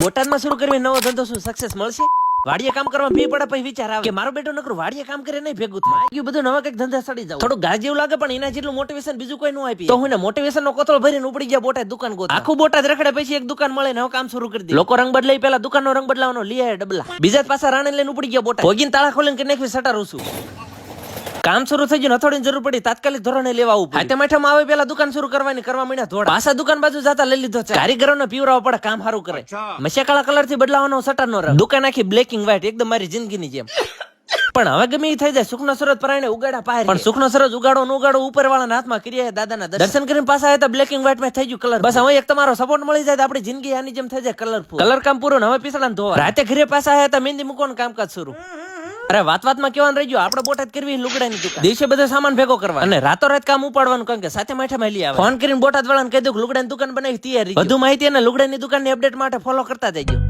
બોટાદમાં શરૂ કરવી નવો ધંધો શું સક્સેસ મળશે? વાડીએ કામ કરવા ફી પડે પછી વિચાર આવે કે મારો બેટો નકરું વાડીએ કામ કરે નહીં ભેગું થાય. આ બધું નવા કઈક ધંધા સડી જાવ. થોડું ગાજ જેવું લાગે પણ એના જેટલું મોટિવેશન બીજું કોઈ નું આપી. તો હું ને મોટિવેશન નો કોથળો ભરીને ઉપડી ગયા બોટાદ દુકાન ગોત. આખું બોટાદ રખડે પછી એક દુકાન મળે ને હવે કામ શરૂ કરી દે. લોકો રંગ બદલાઈ પેલા દુકાન નો રંગ બદલાવાનો લઈ આવ્યા ડબલા. બીજા પાછા રાણે લઈને ઉપડી ગયા બોટાદ. ભોગીને તાળા ખોલીને કે નાખવી સટારું છું. કામ શરૂ થઈ ગયું, હથોડીની જરૂર પડી, તાત્કાલિક ધોરણે લેવા આવું. હાથે માઠામાં આવે પેલા દુકાન શરૂ કરવાની કરવા માંડ્યા ધોળા. પાછા દુકાન બાજુ જતા લઈ લીધો છે. કારીગરોને પીવરાવો પડે કામ સારું કરે. મસ્યા કલર થી બદલાવાનો સટરનો રંગ. દુકાન આખી બ્લેક એન્ડ વ્હાઈટ, એકદમ મારી જિંદગીની જેમ. પણ હવે ગમે થઈ જાય. સુખનો સરસ પરાયણે ઉગાડા પાર. પણ સુખનો સરસ ઉગાડો ન ઉગાડો ઉપર વાળાના હાથમાં ક્રિયા દાદાના દર્શન કરીને પાછા આવ્યા હતા બ્લેક એન્ડ વ્હાઈટ માં થઈ ગયું કલર. બસ હવે એક તમારો સપોર્ટ મળી જાય તો આપણી જિંદગી આની જેમ થઈ જાય કલરફુલ. કલર કામ પૂરું, હવે પીસડા ધોવા. રાતે ઘરે પાછા આવ્યા હતા મહેંદી મૂકવાનું કામકાજ શરૂ. અરે વાતમાં કેવાનું રહી ગયું, આપણે બોટાદ કરવી લુગડાની દુકાન. દિવસે બધો સામાન ભેગો કરવા અને રાતોરાત કામ ઉપાડવાનું, કારણ કે સાથે માઠા માં લઈ આવે. ફોન કરીને બોટાદ વાળાને કહી દઉં લુગડાની દુકાન બનાવી તૈયારી. વધુ માહિતી અને લુગડાની દુકાનની અપડેટ માટે ફોલો કરતા જજો.